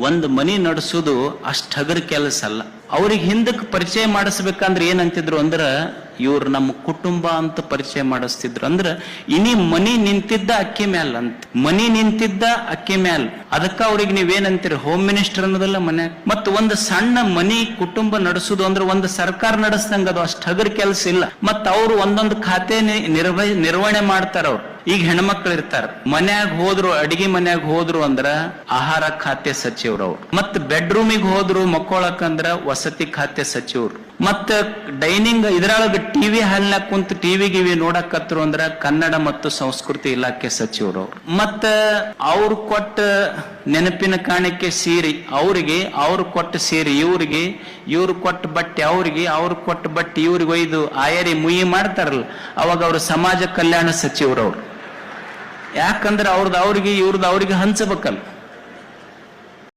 ಒಂದು ಮನಿ ನಡೆಸೋದು ಅಷ್ಟ್ ಹಗರ್ ಕೆಲಸ ಅಲ್ಲ. ಅವ್ರಿಗೆ ಹಿಂದಕ್ಕೆ ಪರಿಚಯ ಮಾಡಿಸ್ಬೇಕಂದ್ರೆ ಏನಂತಿದ್ರು ಅಂದ್ರ ಇವ್ರು ನಮ್ಮ ಕುಟುಂಬ ಅಂತ ಪರಿಚಯ ಮಾಡಿಸ್ತಿದ್ರು. ಅಂದ್ರ ಇನಿ ಮನಿ ನಿಂತಿದ್ದ ಅಕ್ಕಿ ಮ್ಯಾಲ ಅಂತ, ಮನಿ ನಿಂತಿದ್ದ ಅಕ್ಕಿ ಮ್ಯಾಲ. ಅದಕ್ಕ ಅವ್ರಿಗೆ ನೀವೇನಂತೀರಿ, ಹೋಮ್ ಮಿನಿಸ್ಟರ್ ಅನ್ನೋದಲ್ಲ ಮನ್ಯಾಗ. ಮತ್ ಒಂದು ಸಣ್ಣ ಮನಿ ಕುಟುಂಬ ನಡೆಸುದು ಅಂದ್ರೆ ಒಂದು ಸರ್ಕಾರ ನಡೆಸ್ದಂಗ ಅದು ಅಷ್ಟ್ ಹಗರ್ ಕೆಲಸ ಇಲ್ಲ. ಮತ್ ಅವ್ರು ಒಂದೊಂದು ಖಾತೆ ನಿರ್ವಹಣೆ ಮಾಡ್ತಾರ. ಅವ್ರು ಈಗ ಹೆಣ್ಮಕ್ಳು ಇರ್ತಾರ, ಮನ್ಯಾಗ ಹೋದ್ರು, ಅಡಿಗೆ ಮನ್ಯಾಗ ಹೋದ್ರು ಅಂದ್ರ ಆಹಾರ ಖಾತೆ ಸಚಿವರವ್ರು. ಮತ್ ಬೆಡ್ರೂಮಿಗೆ ಹೋದ್ರು ಮಕ್ಕೊಳಕಂದ್ರ ವಸತಿ ಖಾತೆ ಸಚಿವರು. ಮತ್ತ ಡೈನಿಂಗ್ ಇದ್ರೊಳಗ ಟಿವಿ ಹಾಲ್ನಾಗ ಕುಂತ ಟಿವಿ ಗಿವಿ ನೋಡಕತ್ರು ಅಂದ್ರ ಕನ್ನಡ ಮತ್ತು ಸಂಸ್ಕೃತಿ ಇಲಾಖೆ ಸಚಿವರು. ಮತ್ತ ಅವ್ರು ಕೊಟ್ಟ ನೆನಪಿನ ಕಾಣಿಕೆ ಸೀರೆ ಅವ್ರಿಗೆ, ಅವ್ರು ಕೊಟ್ಟ ಸೀರೆ ಇವ್ರಿಗೆ, ಇವ್ರು ಕೊಟ್ಟ ಬಟ್ಟೆ ಅವ್ರಿಗೆ, ಅವ್ರು ಕೊಟ್ಟ ಬಟ್ಟೆ ಇವ್ರಿಗೆ ಒಯ್ದು ಆಯರಿ ಮುಯಿ ಮಾಡ್ತಾರಲ್ಲ, ಅವಾಗ ಅವ್ರು ಸಮಾಜ ಕಲ್ಯಾಣ ಸಚಿವರವ್ರು. ಯಾಕಂದ್ರೆ ಅವ್ರದ್ದು ಅವ್ರಿಗೆ, ಇವ್ರದ್ದು ಅವ್ರಿಗೆ ಹಂಚಬೇಕಲ್ಲ.